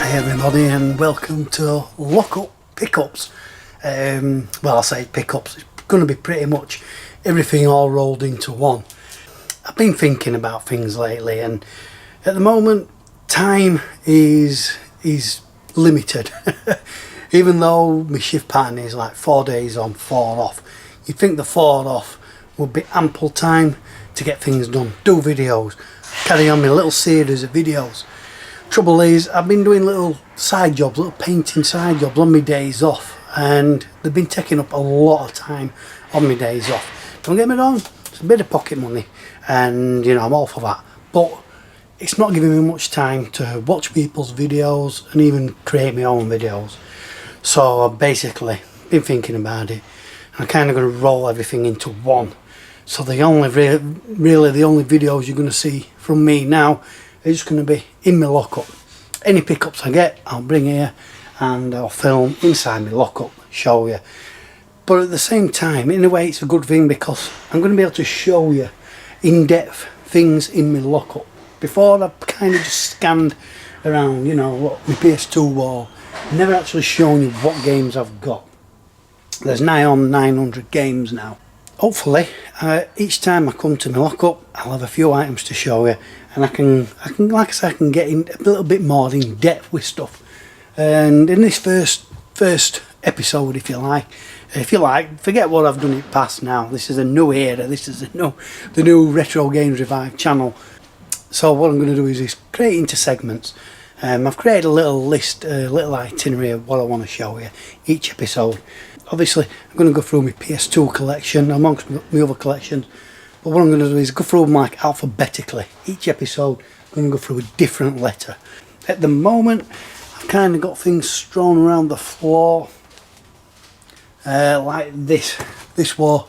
Hi everybody and welcome to Lockup Pickups. Well, I say pickups, it's going to be pretty much everything all rolled into one. I've been thinking about things lately, and at the moment time is limited. Even though my shift pattern is like 4 days on, 4 off, you'd think the 4 off would be ample time to get things done, do videos, carry on my little series of videos. Trouble is, I've been doing little side jobs, little painting side jobs on my days off, and they've been taking up a lot of time on my days off. Don't get me wrong, it's a bit of pocket money, and you know, I'm all for that, but it's not giving me much time to watch people's videos and even create my own videos. So I've basically been thinking about it, and I'm kind of going to roll everything into one. So the only really the only videos you're going to see from me now are just going to be in my lockup. Any pickups I get, I'll bring here and I'll film inside my lockup, show you. But at the same time, in a way, it's a good thing because I'm going to be able to show you in-depth things in my lockup. Before, I've kind of just scanned around, you know, what my PS2 wall. Never actually shown you what games I've got. There's nigh on 900 games now. Hopefully, each time I come to my lockup, I'll have a few items to show you, and I can, like I said, I can get in a little bit more in depth with stuff. And in this first episode, if you like, forget what I've done in the past now. This is a new era. This is the new Retro Games Revive channel. So what I'm going to do is create into segments. I've created a little list, a little itinerary of what I want to show you each episode. Obviously, I'm going to go through my PS2 collection amongst my other collections. But what I'm going to do is go through them like alphabetically. Each episode, I'm going to go through a different letter. At the moment, I've kind of got things strewn around the floor. Like this. This war.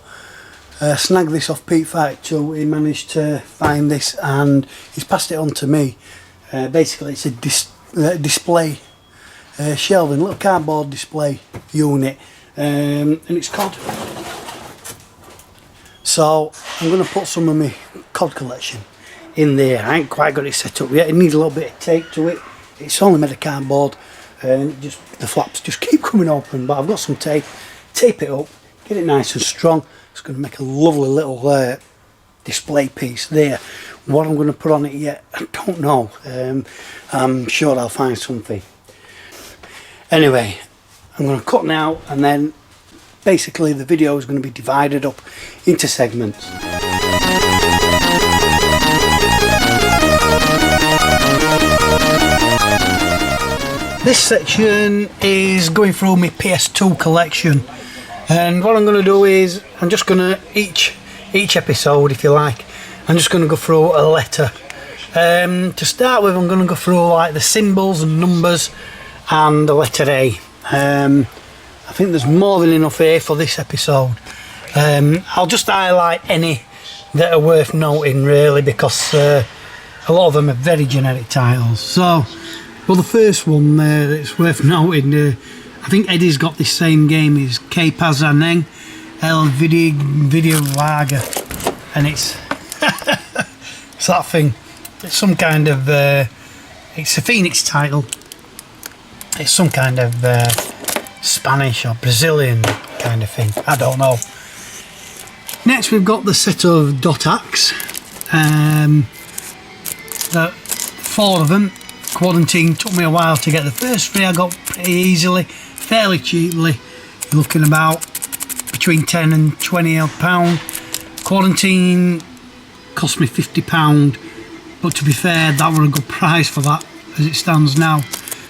Snagged this off Pete 52. He managed to find this and he's passed it on to me. Basically, it's a display shelving, little cardboard display unit. And it's COD. So I'm going to put some of my COD collection in there. I ain't quite got it set up yet. It needs a little bit of tape to it. It's only made of cardboard and just the flaps just keep coming open, but I've got some tape it up, get it nice and strong. It's going to make a lovely little display piece there. What I'm going to put on it yet, I don't know. I'm sure I'll find something. Anyway, I'm going to cut now, and then basically the video is going to be divided up into segments. This section is going through my PS2 collection, and what I'm going to do is I'm just going to each episode, if you like, I'm just going to go through a letter. To start with, I'm going to go through like the symbols and numbers and the letter A. I think there's more than enough here for this episode. I'll just highlight any that are worth noting really, because a lot of them are very generic titles. So, well, the first one that's worth noting, I think Eddie's got this same game, is K Pazaneng El Video Lager, and it's it's that thing. It's some kind of it's a Phoenix title. It's some kind of Spanish or Brazilian kind of thing, I don't know. Next we've got the set of Dotax. The 4 of them. Quarantine took me a while to get. The first 3 I got pretty easily, fairly cheaply. You're looking about between 10 and 20 odd pound. Quarantine cost me £50, but to be fair, that were a good price for that as it stands now.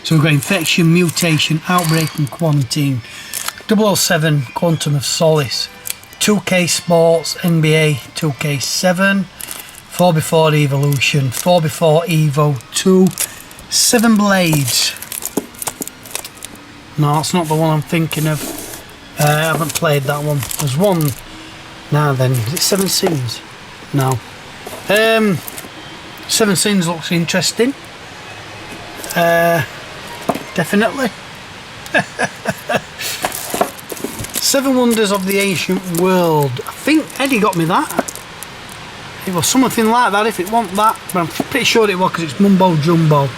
So we've got Infection, Mutation, Outbreak and Quarantine. 007 Quantum of Solace. 2K Sports NBA 2K7. 4x4 Evolution. 4x4 Evo 2. 7 Blades. No, that's not the one I'm thinking of. I haven't played that one. There's one. Now then, is it 7 Sins? No. 7 Sins looks interesting. Definitely. 7 Wonders of the Ancient World. I think Eddie got me that. It was something like that, if it wasn't that, but I'm pretty sure it was because it's mumbo jumbo.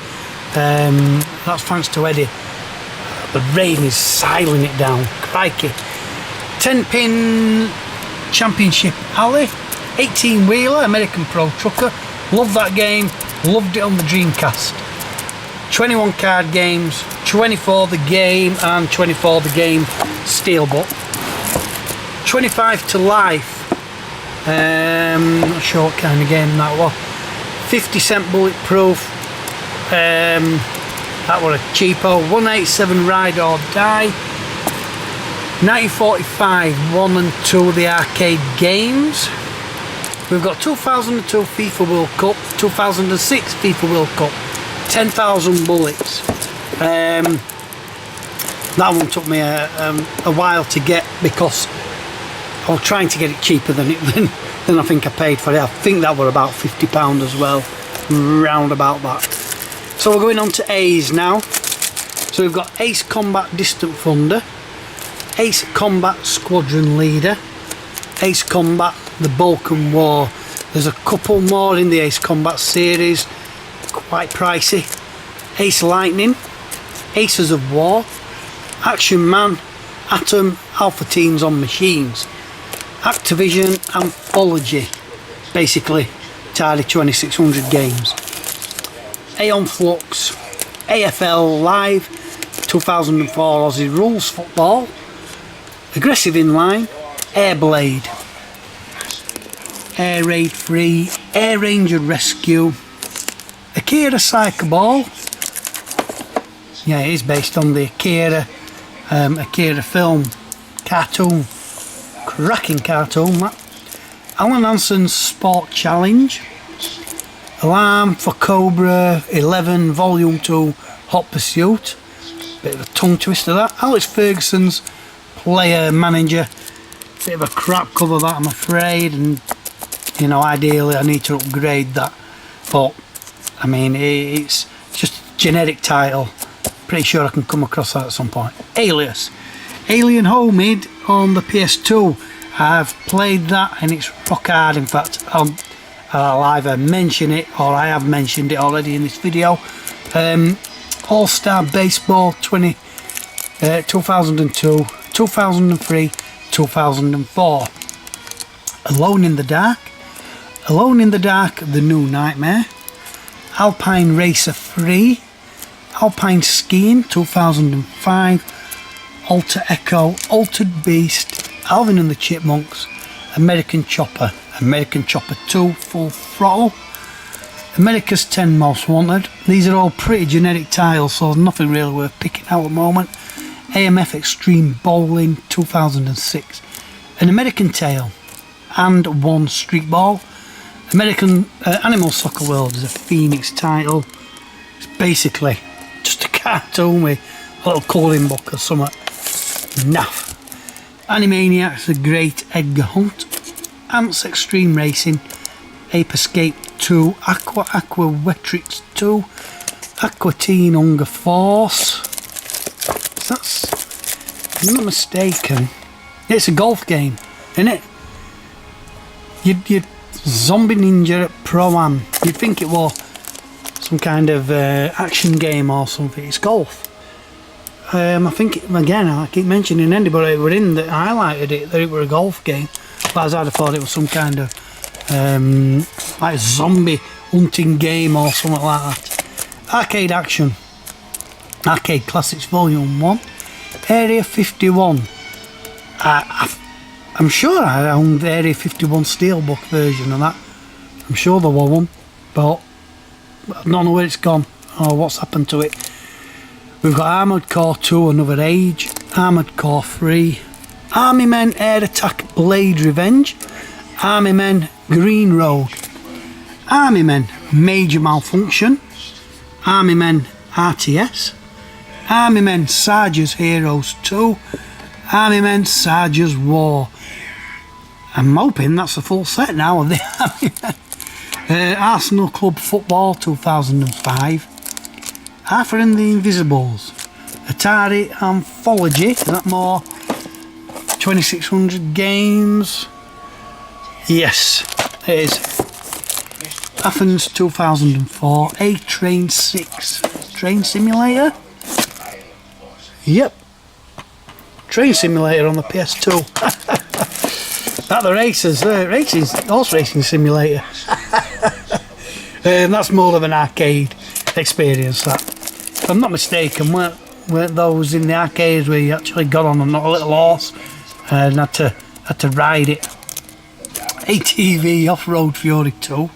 That's thanks to Eddie. The rain is siling it down. Crikey. 10-pin Championship Alley. 18-wheeler American Pro Trucker. Loved that game. Loved it on the Dreamcast. 21 card games. 24 the game and 24 the game steelbook. 25 to life. Not sure what kind of game that was. 50-cent bulletproof. That was a cheapo. 187 ride or die. 1945 1 and 2 of the arcade games. We've got 2002 FIFA World Cup, 2006 FIFA World Cup, 10,000 bullets. That one took me a while to get because I was trying to get it cheaper than I think I paid for it. I think that were about £50 as well, round about that. So we're going on to A's now. So we've got Ace Combat Distant Thunder, Ace Combat Squadron Leader, Ace Combat The Balkan War. There's a couple more in the Ace Combat series, quite pricey. Ace Lightning, Aces of War, Action Man, Atom, Alpha Teams on Machines, Activision Anthology, basically Atari 2600 games. Aeon Flux, AFL Live, 2004 Aussie Rules Football, Aggressive Inline, Airblade, Air Raid 3, Air Ranger Rescue, Akira Psycho Ball. Yeah, it is based on the Akira film cartoon. Cracking cartoon, that. Alan Hanson's Sport Challenge, Alarm for Cobra 11 Volume 2 Hot Pursuit. Bit of a tongue twister that. Alex Ferguson's Player Manager. Bit of a crap cover that, I'm afraid, and you know, ideally I need to upgrade that, but I mean, it's just a generic title. Pretty sure I can come across that at some point. Alias, Alien Homemade on the PS2. I've played that and it's rock hard. In fact, I'll either mention it or I have mentioned it already in this video. All-Star Baseball 2002, 2003, 2004. Alone in the Dark, The New Nightmare, Alpine Racer 3, Alpine Skiing 2005, Alter Echo, Altered Beast, Alvin and the Chipmunks, American Chopper 2 Full Throttle, America's 10 Most Wanted. These are all pretty generic titles, so there's nothing really worth picking out at the moment. AMF Extreme Bowling 2006, An American Tale, and One Street Ball. American Animal Soccer World is a Phoenix title. It's basically just a cartoon with a little colouring book or something. Naff. Animaniacs The Great Edgar Hunt, Ants Extreme Racing, Ape Escape 2, Aqua Wetrix 2, Aqua Teen Hunger Force. That's, if I'm not mistaken, it's a golf game, isn't it? You'd Zombie Ninja Pro-Am. You'd think it was some kind of action game or something. It's golf. I think, again, I keep mentioning anybody who were in that highlighted it, that it were a golf game. But I'd have thought it was some kind of like zombie hunting game or something like that. Arcade Action, Arcade Classics Volume 1, Area 51. I'm sure I owned the Area 51 Steelbook version of that. I'm sure there was one, but I don't know where it's gone or what's happened to it. We've got Armoured Core 2 Another Age, Armoured Core 3, Army Men Air Attack Blade Revenge, Army Men Green Road, Army Men Major Malfunction, Army Men RTS, Army Men Sarge's Heroes 2, Army Men Sarge's War. I'm hoping that's the full set now of the Army Men. Arsenal Club Football 2005, Arthur and the Invisibles, Atari Anthology, is that more 2600 games? Yes, it is. Athens 2004, A-Train 6, train simulator. Yep, train simulator on the PS2. That the racers, horse racing simulator. That's more of an arcade experience. That, if I'm not mistaken, weren't those in the arcades where you actually got on a little horse and had to ride it? ATV Off-Road Fury 2,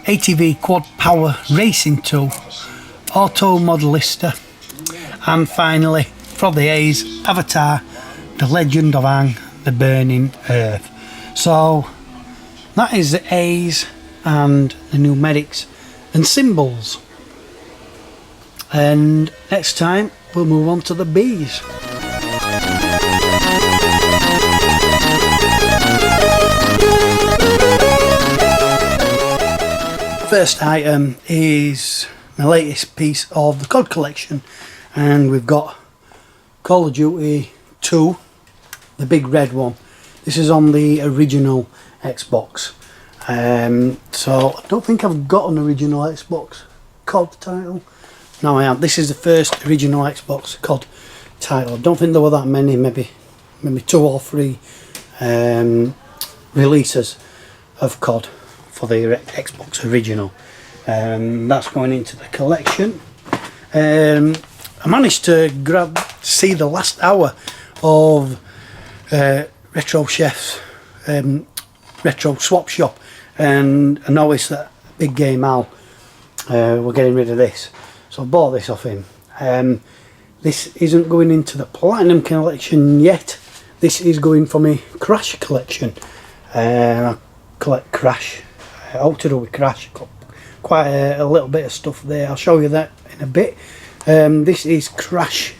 ATV Quad Power Racing 2, Auto Modelista, and finally, from the A's, Avatar, The Legend of Aang, The Burning Earth. So, that is the A's and the numerics and symbols. And next time, we'll move on to the B's. First item is my latest piece of the COD collection, and we've got Call of Duty 2, the big red one. This is on the original Xbox. So I don't think I've got an original Xbox COD title. No, I am. This is the first original Xbox COD title. I don't think there were that many, maybe 2 or 3 releases of COD for the Xbox original. That's going into the collection. I managed to see the last hour of Retro Chef's Retro Swap Shop, and I noticed that Big Game Al were getting rid of this, so I bought this off him. This isn't going into the Platinum collection yet. This is going for my Crash collection. I collect Crash, all to do with Crash. Got quite a little bit of stuff there. I'll show you that in a bit. This is Crash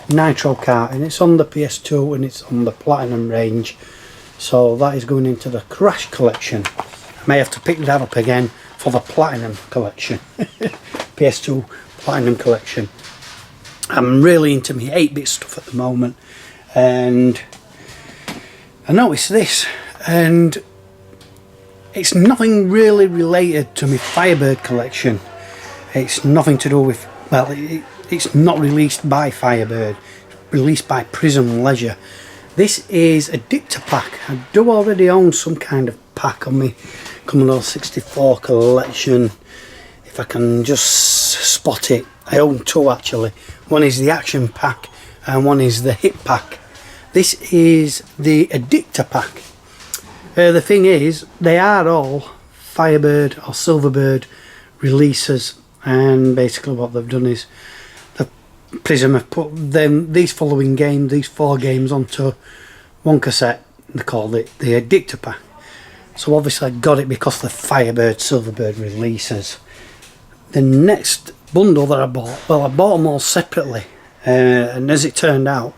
Nitro Kart, and it's on the PS2 and it's on the Platinum range. So that is going into the Crash collection. I may have to pick that up again for the Platinum collection. PS2 Platinum collection. I'm really into my 8-bit stuff at the moment, and I noticed this, and it's nothing really related to my Firebird collection. It's nothing to do with, well, it's not released by Firebird, it's released by Prism Leisure. This is a Dicta pack. I do already own some kind of pack on me Commodore 64 collection. If I can just spot it, I own 2 actually. One is the Action pack and one is the Hit pack. This is the Addictor pack. The thing is, they are all Firebird or Silverbird releases, and basically what they've done is Prism have put these following games, these 4 games, onto one cassette. They called it the Addictor pack. So obviously I got it because the Firebird, Silverbird releases. The next bundle that I bought, well, I bought them all separately, and as it turned out,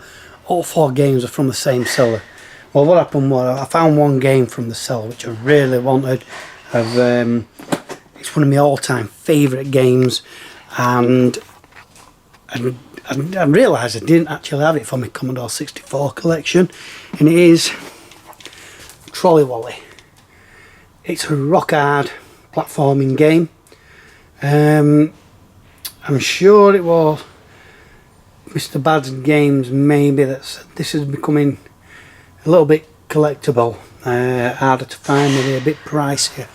all 4 games are from the same seller. Well, what happened was I found one game from the seller which I really wanted. It's one of my all-time favourite games, and I realised I didn't actually have it for my Commodore 64 collection, and it is Trolley Wally. It's a rock hard platforming game. I'm sure it was Mr. Bad's Games maybe that said this is becoming a little bit collectible, harder to find, maybe a bit pricier.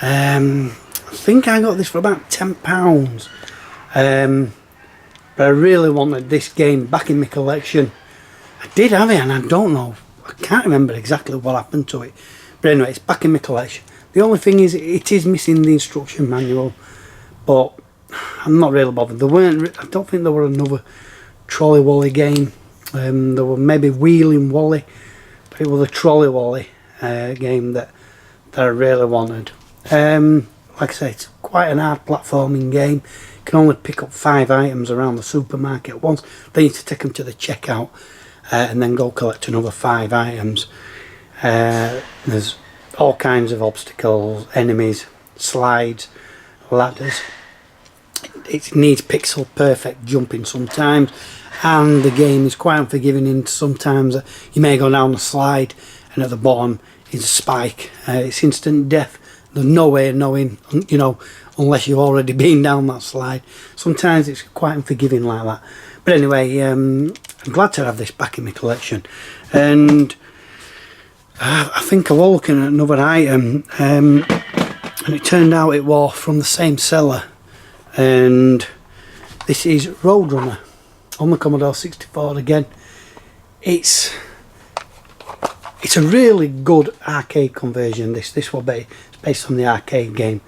I think I got this for about £10. But I really wanted this game back in my collection. I did have it, and I don't know, I can't remember exactly what happened to it. But anyway, it's back in my collection. The only thing is, it is missing the instruction manual, but I'm not really bothered. I don't think there were another Trolley Wally game. There were maybe Wheeling Wally, but it was a Trolley Wally game that I really wanted. Like I say, it's quite an hard platforming game. You can only pick up 5 items around the supermarket at once. Then you need to take them to the checkout and then go collect another 5 items. There's all kinds of obstacles, enemies, slides, ladders. It needs pixel perfect jumping sometimes, and the game is quite unforgiving in sometimes you may go down a slide and at the bottom is a spike. It's instant death. There's no way of knowing, unless you've already been down that slide. Sometimes it's quite unforgiving like that. But anyway, I'm glad to have this back in my collection. And I think I was looking at another item, and it turned out it was from the same seller. And this is Roadrunner on the Commodore 64 again. It's a really good arcade conversion. This will be based on the arcade game.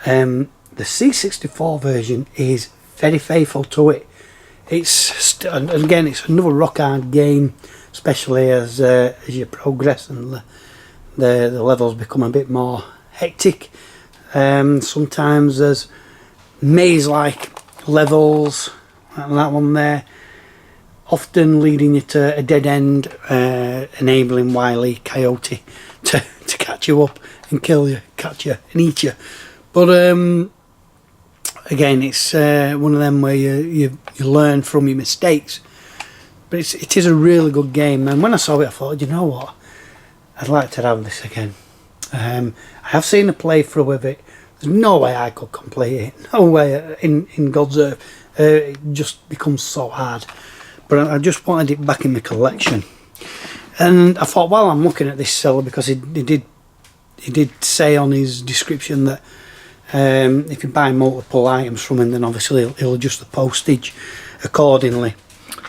The C64 version is very faithful to it. And again, it's another rock hard game, especially as you progress and the levels become a bit more hectic. Sometimes there's maze-like levels, like that one there, often leading you to a dead end, enabling Wile E. Coyote to catch you up and kill you, catch you and eat you. But again, it's one of them where you learn from your mistakes. But it is a really good game, and when I saw it I thought, you know what, I'd like to have this again. I have seen a playthrough of it. There's no way I could complete it, no way in God's earth. It just becomes so hard. But I just wanted it back in my collection. And I thought, well, I'm looking at this seller, because he did say on his description that if you buy multiple items from him, then obviously he'll adjust the postage accordingly.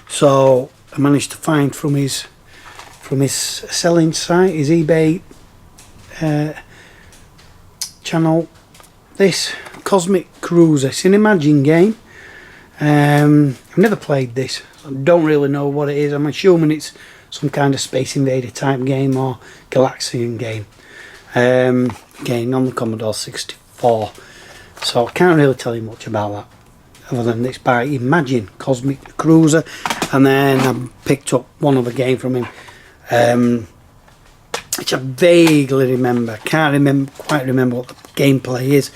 So I managed to find from his selling site, his eBay channel, this Cosmic Cruiser. It's an Imagine game. I've never played this. I don't really know what it is. I'm assuming it's some kind of Space Invader type game or Galaxian game. Again, on the Commodore 64. So I can't really tell you much about that, other than it's by Imagine Cosmic Cruiser. And then I picked up one other game from him, which I vaguely remember. Can't quite remember what the gameplay is,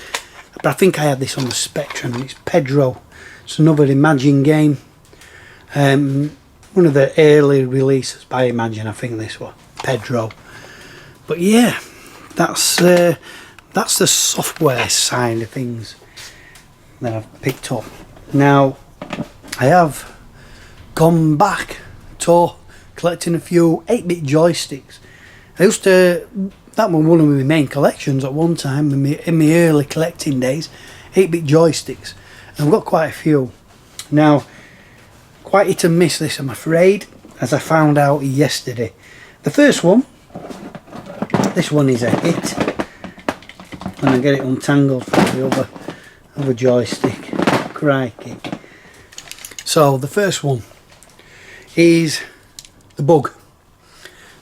but I think I had this on the Spectrum. It's Pedro. It's another Imagine game. One of the early releases by Imagine, I think this one, Pedro. But yeah, that's the software side of things that I've picked up. Now, I have gone back to collecting a few 8-bit joysticks. That was one of my main collections at one time in my early collecting days, 8-bit joysticks. And I've got quite a few. Now, quite hit and miss this, I'm afraid, as I found out yesterday. The first one, this one is a hit. When I get it untangled from the other joystick. Crikey. So the first one is the Bug.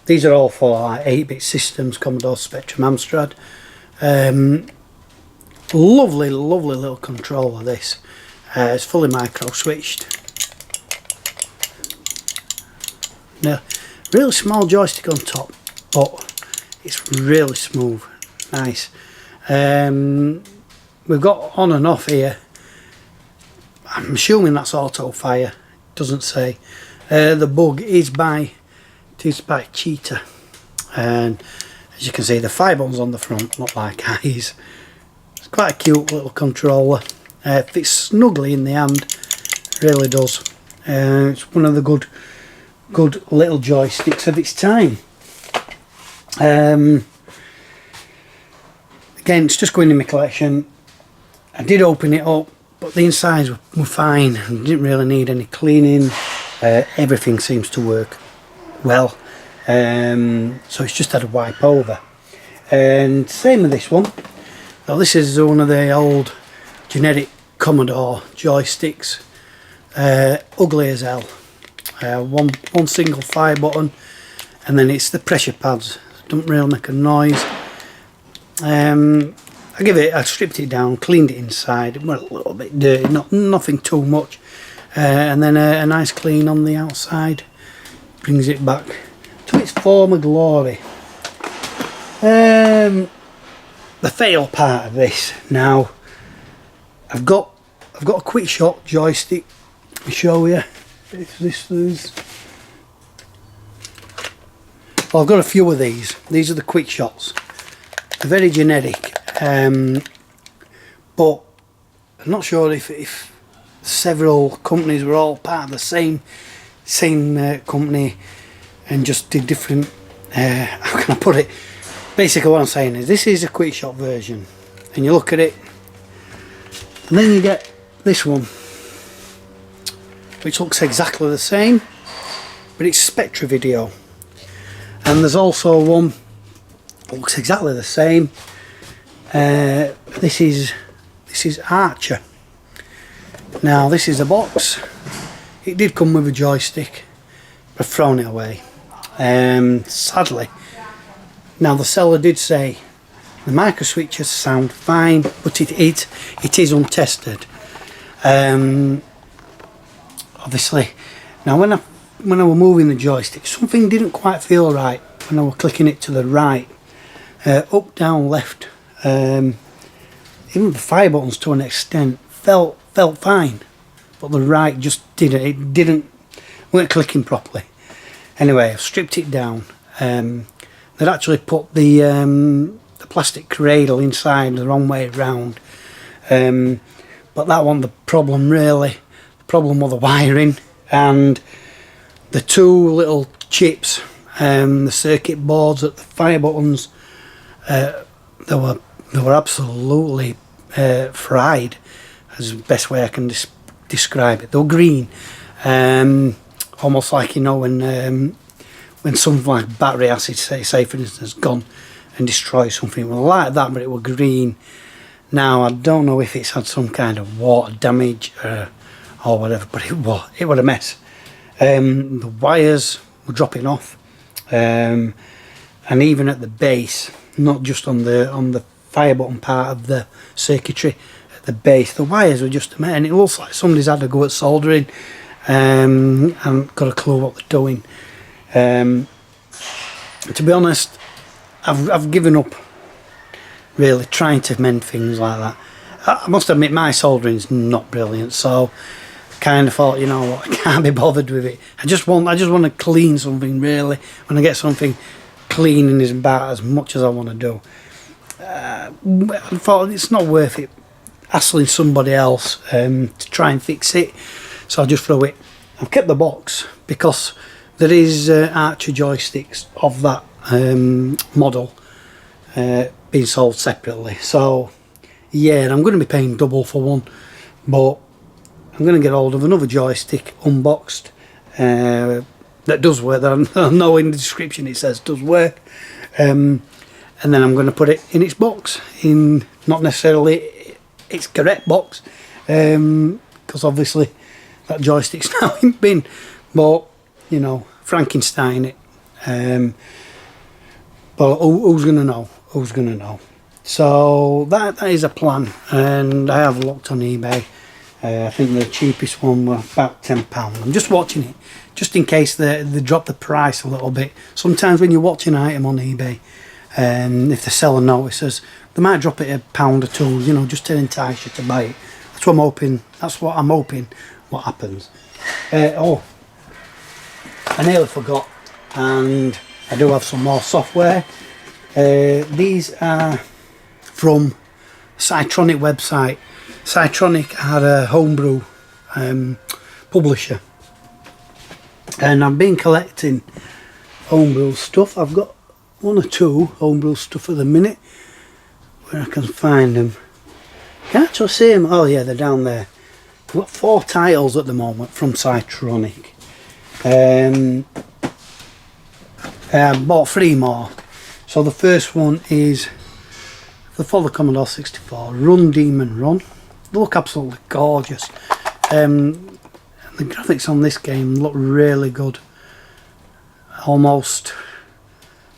These are all for like 8-bit systems, Commodore, Spectrum, Amstrad. Lovely little controller this. It's fully micro switched. Now, really small joystick on top, but it's really smooth, nice. We've got on and off here. I'm assuming that's auto fire. Doesn't say. The Bug is by Cheetah, and as you can see, the fire buttons on the front look like eyes. It's quite a cute little controller. Fits snugly in the hand, really does. It's one of the good little joysticks of its time. Again, it's just going in my collection. I did open it up, but the insides were fine. Didn't really need any cleaning. Everything seems to work well. So it's just had a wipe over. And same with this one. Now this is one of the old generic Commodore joysticks. Ugly as hell. One single fire button, and then it's the pressure pads. Don't really make a noise. I stripped it down, cleaned it inside. It went a little bit dirty, nothing too much, and then a nice clean on the outside brings it back to its former glory. The fail part of this now. I've got a quick shot joystick. Let me show you. If this is. Well, I've got a few of these. These are the quick shots. They're very generic, but but I'm not sure if several companies were all part of the same company and just did different, how can I put it, basically what I'm saying is this is a quick shot version, and you look at it and then you get this one which looks exactly the same, but it's Spectra Video, and there's also one that looks exactly the same. This is Archer. Now this is a box. It did come with a joystick, but I've thrown it away, sadly. Now the seller did say the micro switches sound fine, but it is untested. Obviously, now when I was moving the joystick, something didn't quite feel right when I was clicking it to the right, up, down, left. Even the fire buttons to an extent felt fine, but the right just weren't clicking properly. Anyway, I've stripped it down. They'd actually put the plastic cradle inside the wrong way around, but that wasn't the problem really. The problem was the wiring and the two little chips, the circuit boards at the fire buttons. They were absolutely fried, is the best way I can describe it. They were green, almost like, you know, when something like battery acid, say for instance, gone and destroyed something. Well, like that, but it were green. Now I don't know if it's had some kind of water damage or whatever, but it was a mess. The wires were dropping off, and even at the base, not just on the fire button part of the circuitry, at the base the wires were just a mess, and it looks like somebody's had to go at soldering and got a clue what they're doing. To be honest, I've given up really trying to mend things like that. I must admit my soldering's not brilliant, so kind of thought, you know what, I can't be bothered with it. I just want to clean something really. When I get something cleaning is about as much as I want to do. I thought it's not worth it hassling somebody else to try and fix it, so I just throw it. I've kept the box because there is Archer joysticks of that model being sold separately. So yeah, I'm going to be paying double for one, but I'm going to get hold of another joystick unboxed that does work. That I know in the description it says does work, and then I'm going to put it in its box, in not necessarily its correct box, because obviously that joystick's now in bin, but you know, Frankenstein it. But who's going to know? Who's going to know? So that is a plan, and I have looked on eBay. I think the cheapest one was about £10. I'm just watching it, just in case they drop the price a little bit. Sometimes when you watch an item on eBay, if the seller notices, they might drop it £1 or £2, you know, just to entice you to buy it. That's what I'm hoping. That's what I'm hoping. What happens? Oh, I nearly forgot, and I do have some more software. These are from Cytronic website. Cytronic had a homebrew publisher, and I've been collecting homebrew stuff. I've got one or two homebrew stuff at the minute where I can find them. Can I actually see them? Oh yeah, they're down there. I've got 4 titles at the moment from Cytronic. I bought 3 more. So the first one is for the Commodore 64, Run Demon Run. They look absolutely gorgeous. The graphics on this game look really good. Almost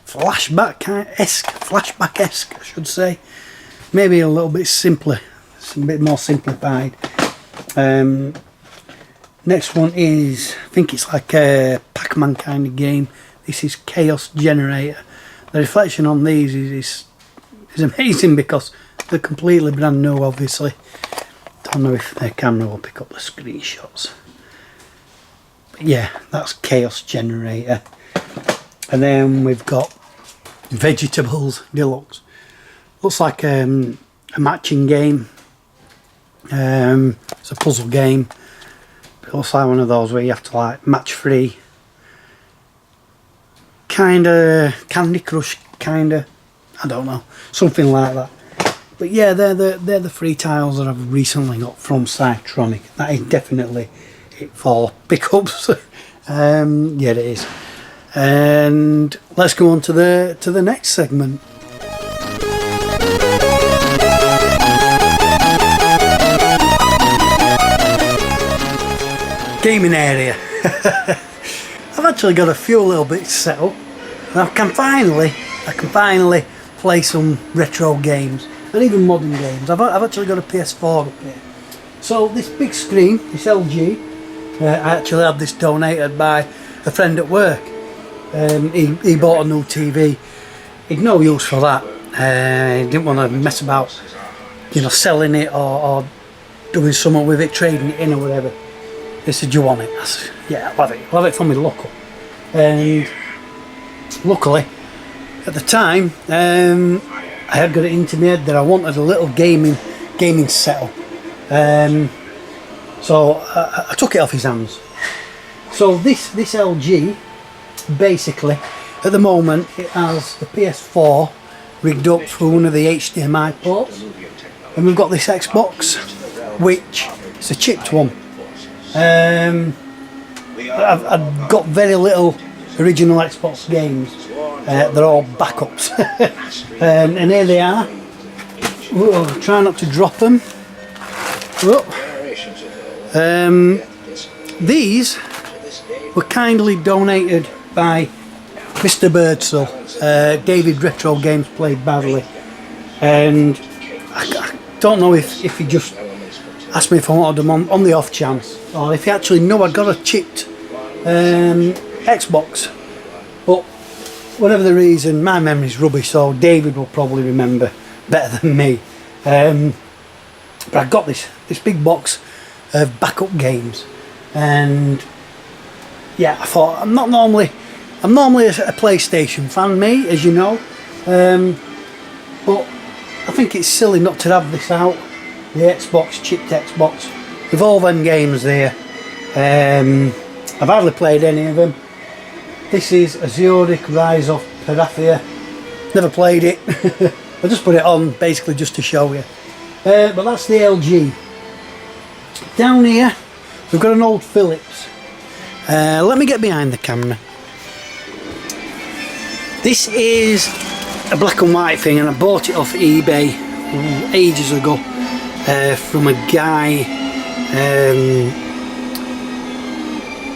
flashback-esque, I should say. Maybe a little bit simpler, a bit more simplified. Next one is, I think it's like a Pac-Man kind of game. This is Chaos Generator. The reflection on these is amazing because they're completely brand new, obviously. Don't know if their camera will pick up the screenshots. But yeah, that's Chaos Generator. And then we've got Vegetables Deluxe. Looks like a matching game. It's a puzzle game. It looks like one of those where you have to like match 3. Kinda Candy Crush, kinda. I don't know, something like that. But yeah, they're the 3 tiles that I've recently got from Cytronic. That is definitely it for pickups. Yeah, it is. And let's go on to the next segment. Gaming area. I've actually got a few little bits set up, and I can finally play some retro games and even modern games. I've actually got a PS4 up here. So this big screen, this LG, I actually had this donated by a friend at work. He bought a new TV. He'd no use for that. He didn't want to mess about, you know, selling it or doing something with it, trading it in or whatever. He said, "Do you want it?" I said, "Yeah, I'll have it. I'll have it for me local." And luckily, at the time, I had got it into my head that I wanted a little gaming setup. So I took it off his hands. So this LG, basically, at the moment, it has the PS4 rigged up through one of the HDMI ports, and we've got this Xbox, which is a chipped one. I've got very little original Xbox games. They're all backups. And here they are. Whoa, try not to drop them. Whoa. These were kindly donated by Mr. Birdsall. David Retro Games played badly, and I don't know if he just asked me if I wanted them on the off chance, or if he actually knew I'd got a chipped Xbox. But whatever the reason, my memory's rubbish, so David will probably remember better than me. But I got this big box of backup games, and yeah, I thought I'm normally a PlayStation fan, me, as you know, but I think it's silly not to have this out. The Xbox, chipped Xbox, with all them games there. I've hardly played any of them. This is Zurich Rise of Parathia. Never played it. I just put it on basically just to show you. But that's the LG. Down here we've got an old Philips. Let me get behind the camera. This is a black and white thing, and I bought it off eBay ages ago from a guy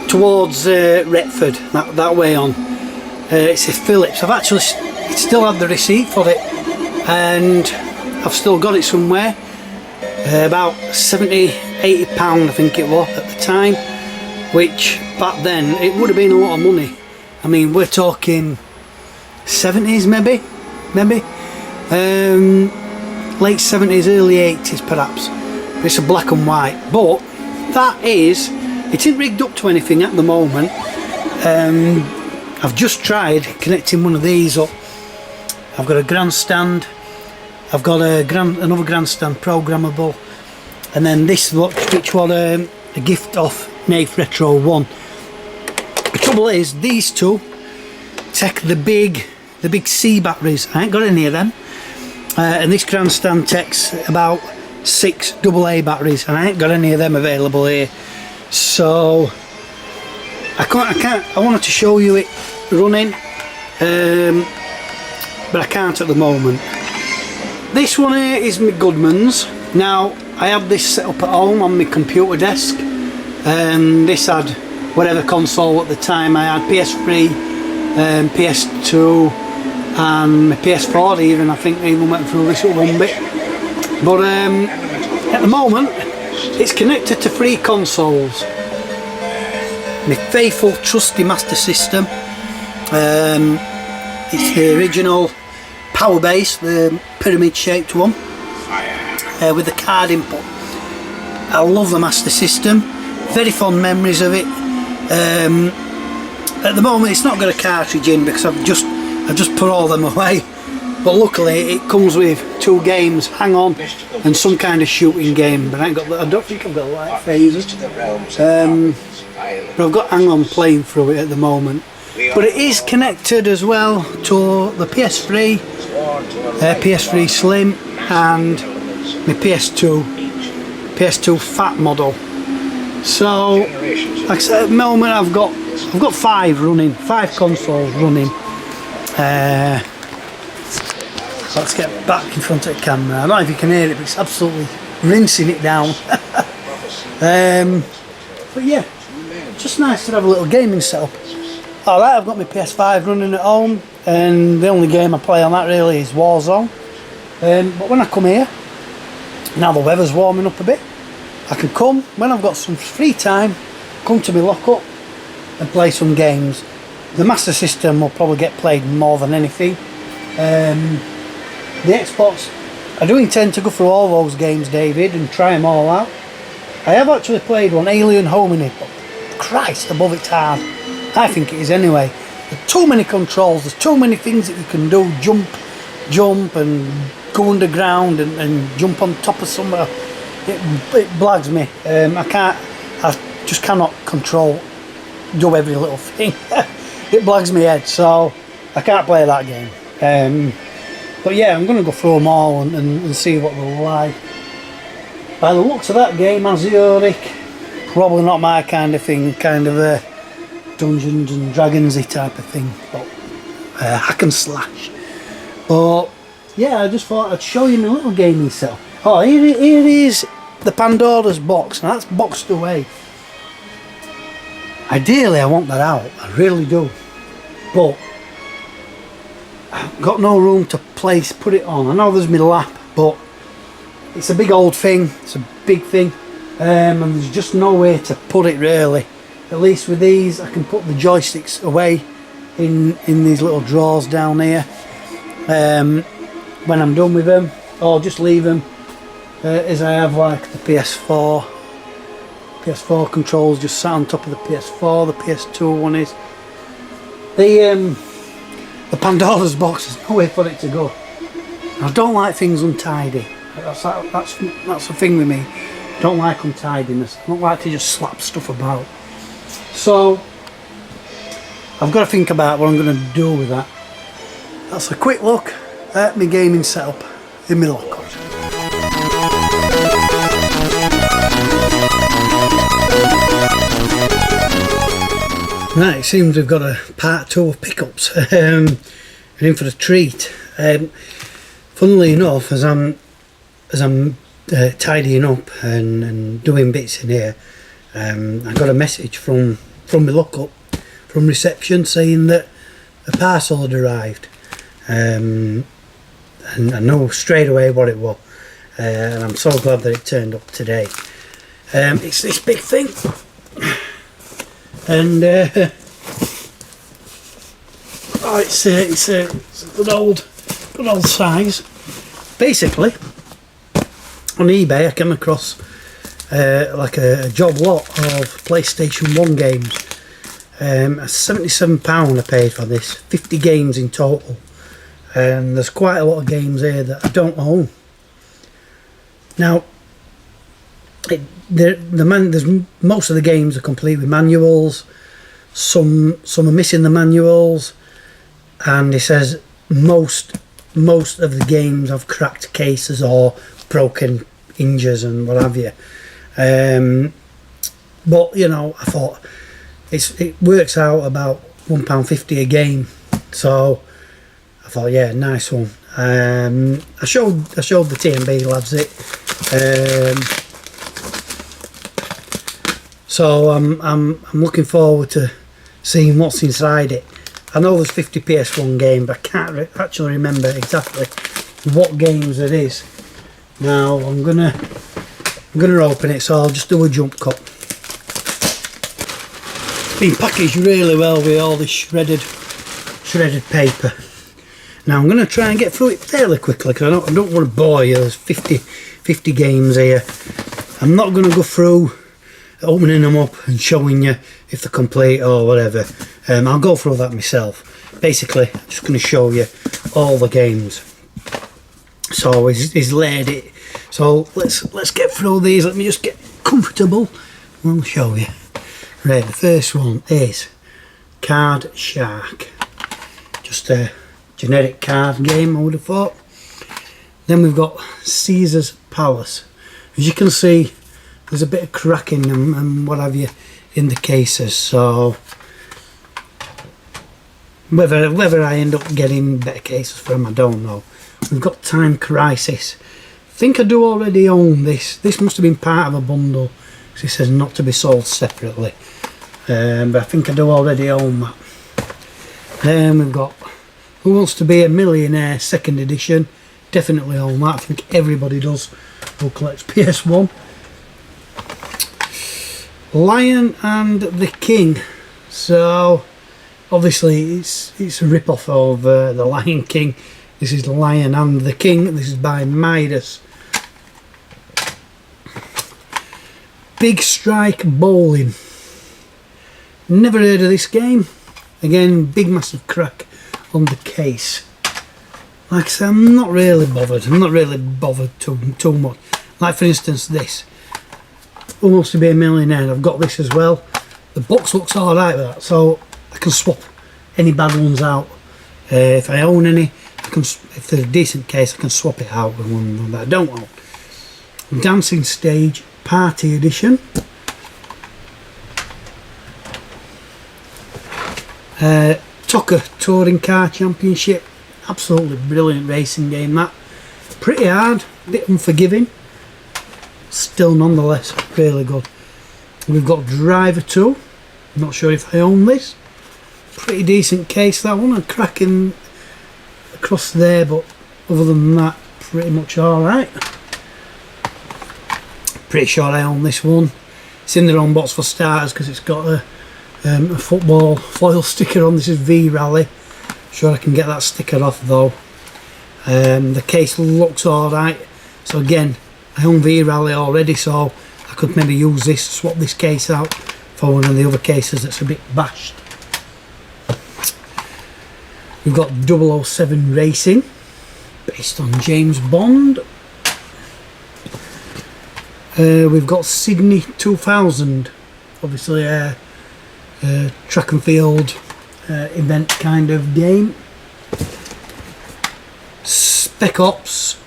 towards Retford, that way on. It's a Philips. I've actually still had the receipt for it, and I've still got it somewhere. About £70–80 I think it was at the time, which back then it would have been a lot of money. I mean, we're talking 70s maybe, late 70s, early 80s perhaps. But it's a black and white, but it isn't rigged up to anything at the moment. I've just tried connecting one of these up. I've got a grandstand, I've got another grandstand programmable, and then this which was a gift off Nath Retro 1. The trouble is, these two take the big C batteries. I ain't got any of them, and this grandstand takes about 6 AA batteries, and I ain't got any of them available here. So I wanted to show you it running, but I can't at the moment. This one here is my Goodman's. Now I have this set up at home on my computer desk. This had whatever console at the time I had, PS3, PS2 and my PS4 even. I think I even went through this one bit. But at the moment it's connected to 3 consoles. My faithful trusty Master System. It's the original power base, the pyramid shaped one, with the card input. I love the Master System, very fond memories of it. At the moment it's not got a cartridge in because I've just put all them away. but luckily it comes with 2 games, Hang On and some kind of shooting game, but I don't think I've got light phasers, but I've got Hang On playing through it at the moment. But it is connected as well to the PS3, PS3 Slim and my PS2 Fat model. So, like I said, at the moment I've got 5 consoles running. Let's get back in front of the camera. I don't know if you can hear it, but it's absolutely rinsing it down. But yeah, just nice to have a little gaming setup. Alright, I've got my PS5 running at home, and the only game I play on that really is Warzone. But when I come here, now the weather's warming up a bit, I can come, when I've got some free time, come to my lockup and play some games. The Master System will probably get played more than anything. The Xbox, I do intend to go through all those games, David, and try them all out. I have actually played one, Alien Hominid, but Christ above it's hard. I think it is anyway. There's too many controls, there's too many things that you can do, jump and go underground and jump on top of somewhere. It blags me. I just cannot do every little thing. It blags me head, so I can't play that game. But yeah, I'm going to go through them all and see what they're like. By the looks of that game, Azuric, probably not my kind of thing, kind of a Dungeons and Dragons-y type of thing, but hack and slash. But yeah, I just thought I'd show you my little gaming setup. Oh, here is the Pandora's box, and that's boxed away. Ideally I want that out, I really do, but I've got no room to put it on. I know there's my lap, but it's a big old thing, it's a big thing, and there's just no way to put it really. At least with these I can put the joysticks away in these little drawers down here when I'm done with them, or just leave them as I have, like the PS4 controls just sat on top of the PS4, the PS2 one is. The Pandora's box, there's nowhere for it to go. I don't like things untidy. That's the thing with me. I don't like untidiness. I don't like to just slap stuff about. So I've got to think about what I'm going to do with that. That's a quick look at my gaming setup in my lockup. Right, it seems we've got a part 2 of pickups. We're in for a treat. Funnily enough, as I'm tidying up and doing bits in here, I got a message from my lockup, from reception, saying that a parcel had arrived, and I know straight away what it was, and I'm so glad that it turned up today. It's this big thing, and it's a good old size. Basically, on eBay I came across like a job lot of PlayStation 1 games. £77 I paid for this, 50 games in total, and there's quite a lot of games here that I don't own. Now, there's most of the games are complete with manuals. Some are missing the manuals, and it says most of the games have cracked cases or broken hinges and what have you. But you know, I thought it works out about £1.50 a game, so I thought, yeah, nice one. I showed the TMB lads it. So I'm looking forward to seeing what's inside it. I know there's 50 PS1 games, but I can't actually remember exactly what games it is. Now I'm gonna open it, so I'll just do a jump cut. It's been packaged really well with all this shredded paper. Now I'm gonna try and get through it fairly quickly, because I don't want to bore you. There's 50 games here. I'm not gonna go through opening them up and showing you if they're complete or whatever. I'll go through that myself. basically I'm just going to show you all the games. So he's laid it. So let's get through these. Let me just get comfortable and I'll show you. Right, the first one is Card Shark. Just a generic card game, I would have thought. Then we've got Caesar's Palace. As you can see, there's a bit of cracking and what have you in the cases, so whether I end up getting better cases for them, I don't know. We've got Time Crisis. I think I do already own this. This must have been part of a bundle, because it says not to be sold separately. But I think I do already own that. Then we've got Who Wants to Be a Millionaire 2nd edition. Definitely own that. I think everybody does who collects PS1. Lion and the King. So obviously it's a rip-off of the Lion King. This is Lion and the King. This is by Midas. Big Strike Bowling. Never heard of this game. Again, big massive crack on the case. Like I said, I'm not really bothered. I'm not really bothered too much. Like for instance this. Who Wants to Be a Millionaire. I've got this as well. The box looks alright with that, so I can swap any bad ones out. If I own any, if they're a decent case, I can swap it out with one that I don't own. Dancing Stage Party Edition. Tucker Touring Car Championship. Absolutely brilliant racing game that. Pretty hard, a bit unforgiving. Still nonetheless really good. We've got Driver 2. Not sure if I own this. Pretty decent case that one. I'm cracking across there, but other than that, pretty much alright. Pretty sure I own this one. It's in the wrong box for starters because it's got a football foil sticker on. This is V-Rally. Sure I can get that sticker off though. The case looks alright. So again, I own V-Rally already, so I could maybe use this, swap this case out for one of the other cases that's a bit bashed. We've got 007 Racing, based on James Bond. We've got Sydney 2000, obviously a track and field event kind of game. Spec Ops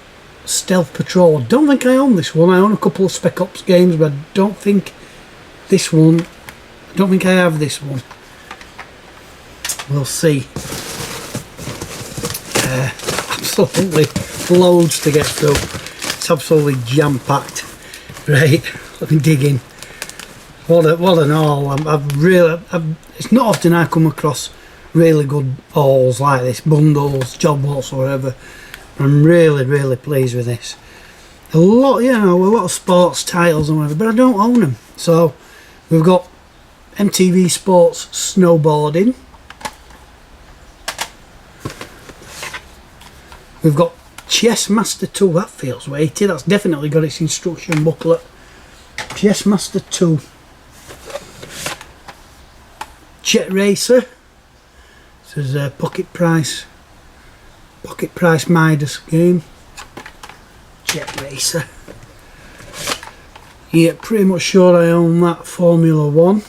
Stealth Patrol. I don't think I own this one. I own a couple of Spec Ops games, but I don't think this one. I don't think I have this one. We'll see. Absolutely loads to get through. It's absolutely jam-packed. Right, let me dig in. What an haul! It's not often I come across really good hauls like this, bundles, job lots or whatever. I'm really pleased with this. A lot of sports titles and whatever, but I don't own them. So we've got MTV Sports Snowboarding. We've got Chess Master 2. That feels weighty. That's definitely got its instruction booklet. Chess Master 2. Jet Racer. This is a Pocket Price Midas game. Jet Racer. Yeah, pretty much sure I own that. Formula 1.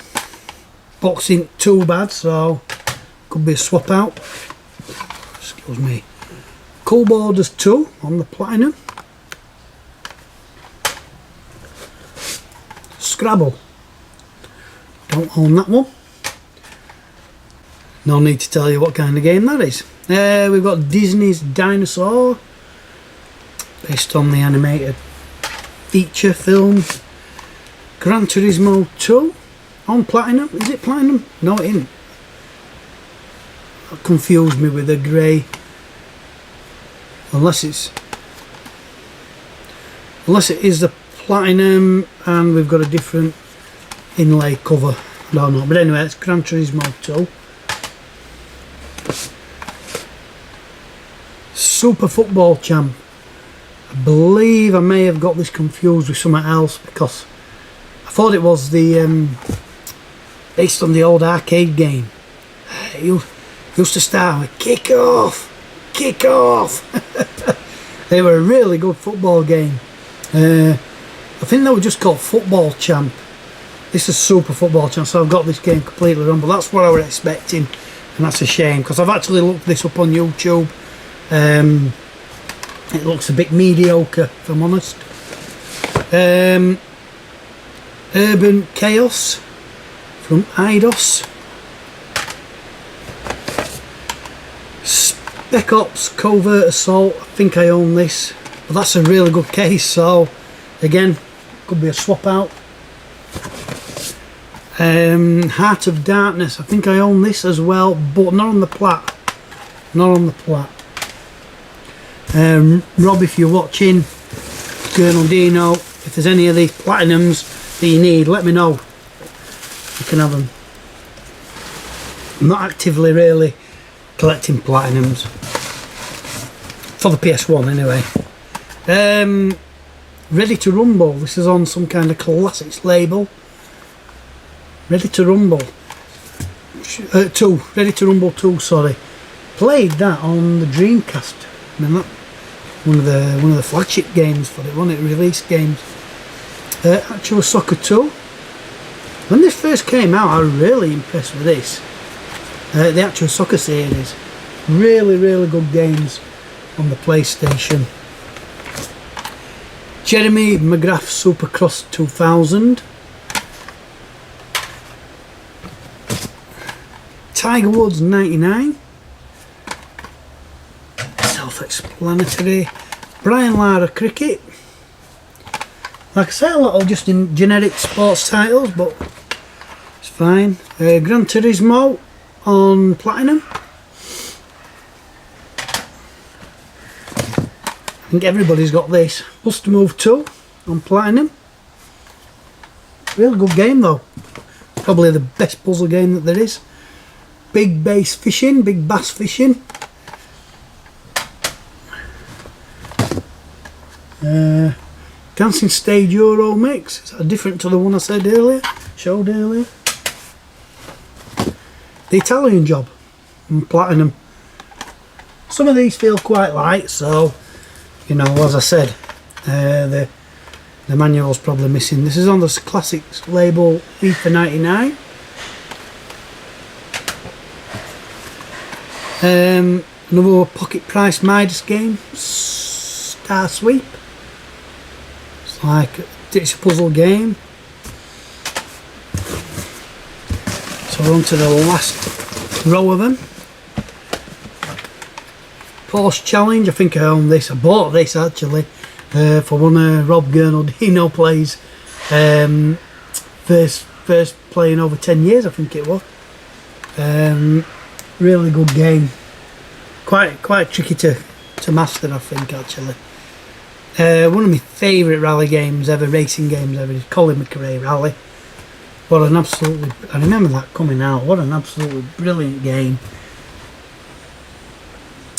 Box ain't too bad, so could be a swap out. Excuse me. Cool Borders 2 on the Platinum. Scrabble. Don't own that one. No need to tell you what kind of game that is. We've got Disney's Dinosaur, based on the animated feature film. Gran Turismo 2 on Platinum. Is it Platinum? No, it isn't. That confused me with the grey. Unless it is the Platinum and we've got a different inlay cover. I don't know. But anyway, it's Gran Turismo 2. Super Football Champ. I believe I may have got this confused with something else because I thought it was the based on the old arcade game. It Used to start with kick off, kick off. They were a really good football game. I think they were just called Football Champ. This is Super Football Champ, so I've got this game completely wrong, but that's what I was expecting, and that's a shame, because I've actually looked this up on YouTube. It looks a bit mediocre, if I'm honest. Urban Chaos from Eidos. Spec Ops Covert Assault, I think I own this, but that's a really good case, so again, could be a swap out. Heart of Darkness, I think I own this as well, but not on the plat. Not on the plat. Rob, if you're watching, Colonel Dino, if there's any of these platinums that you need, let me know. You can have them. I'm not actively really collecting platinums for the PS1 anyway. Ready to Rumble, this is on some kind of classics label. Ready to Rumble 2, Ready to Rumble 2, sorry. Played that on the Dreamcast. I mean, that one of the flagship games for it, wasn't it? Release games. Actual Soccer 2. When this first came out, I was really impressed with this. The Actual Soccer series. Really, really good games on the PlayStation. Jeremy McGrath Supercross 2000. Tiger Woods 99. Self-explanatory. Brian Lara Cricket. Like I say, a lot of just in generic sports titles, but it's fine. Gran Turismo on Platinum. I think everybody's got this. Bust Move 2 on Platinum. Real good game though. Probably the best puzzle game that there is. Big bass fishing, big bass fishing. Dancing Stage Euro Mix. Is that different to the one I said earlier? Showed earlier. The Italian Job on Platinum. Some of these feel quite light, so you know, as I said, the manual's probably missing. This is on the classics label FIFA 99. Another pocket price Midas game, Star Sweep. It's like it's a puzzle game. So we're on to the last row of them. Porsche Challenge, I think I own this. I bought this actually for one of Rob Gernaldino plays. First playing over 10 years, I think it was. Really good game. Quite tricky to master, I think, actually. One of my favourite rally games ever, racing games ever, is Colin McRae Rally. What an absolutely, I remember that coming out, what an absolutely brilliant game.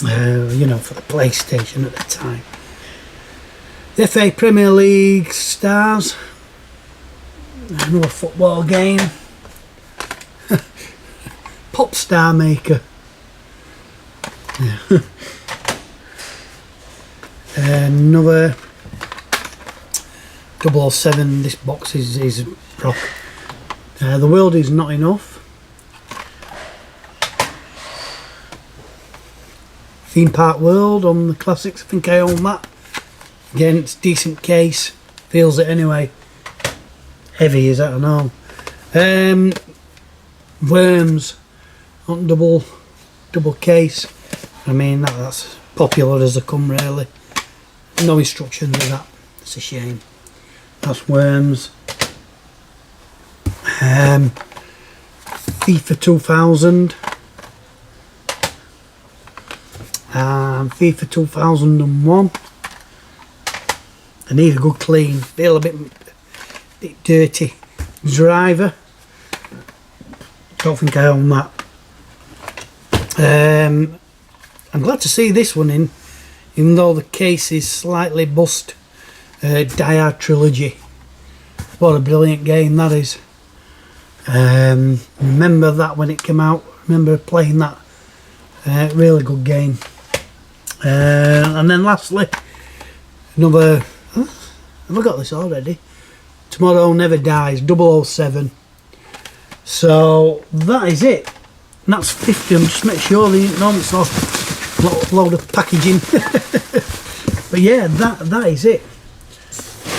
You know, for the PlayStation at the time. The FA Premier League Stars. Another football game. Pop Star Maker. Yeah. Another 007. This box is rock. The World Is Not Enough. Theme Park World on the classics. I think I own that. Again, it's a decent case. Feels it anyway. Heavy is that, I know. Worms on double case. I mean, that's popular as they come, really. No instructions of that. It's a shame. That's Worms. FIFA 2000. FIFA 2001. I need a good clean. Feel a bit dirty. Driver. Don't think I own that. I'm glad to see this one in, even though the case is slightly bust. Die Hard Trilogy. What a brilliant game that is. Remember that when it came out. Remember playing that Really good game. And then lastly, another, have I got this already? Tomorrow Never Dies, 007. So that is it. And that's 50. I'm just make sure they didn't know it's a load of packaging. But yeah, that is it.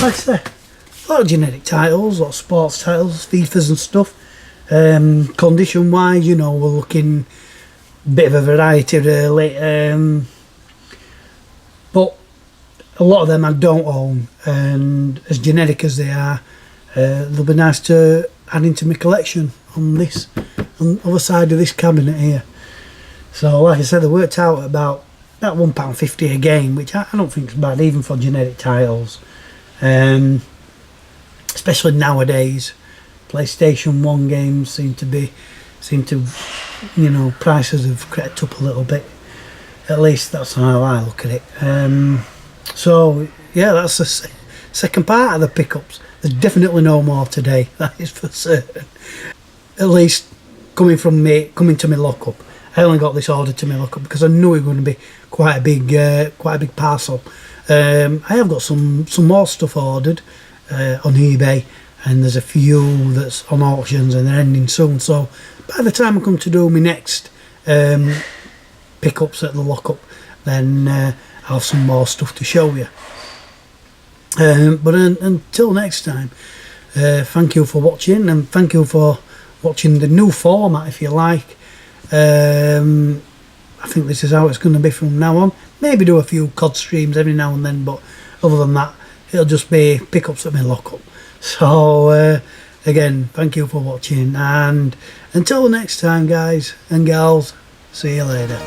Like I said, a lot of generic titles, a lot of sports titles, FIFAs and stuff. Condition wise, you know, we're looking a bit of a variety really. But a lot of them I don't own, and as generic as they are, they'll be nice to add into my collection on the other side of this cabinet here. So like I said, they worked out at about £1.50 a game, which I don't think is bad even for generic titles. Especially nowadays, PlayStation 1 games seem to, you know, prices have crept up a little bit. At least that's how I look at it. So yeah, that's the second part of the pickups. There's definitely no more today, that is for certain. At least coming to me lockup. I only got this ordered to me lockup because I knew it was going to be quite a big parcel. I have got some more stuff ordered on eBay, and there's a few that's on auctions and they're ending soon. So by the time I come to do my next pickups at the lockup, then I'll have some more stuff to show you. But until next time, thank you for watching, and thank you for watching the new format, if you like. I think this is how it's going to be from now on. Maybe do a few COD streams every now and then, but other than that, it'll just be pickups at my lockup. So again, thank you for watching, and until the next time, guys and gals, see you later.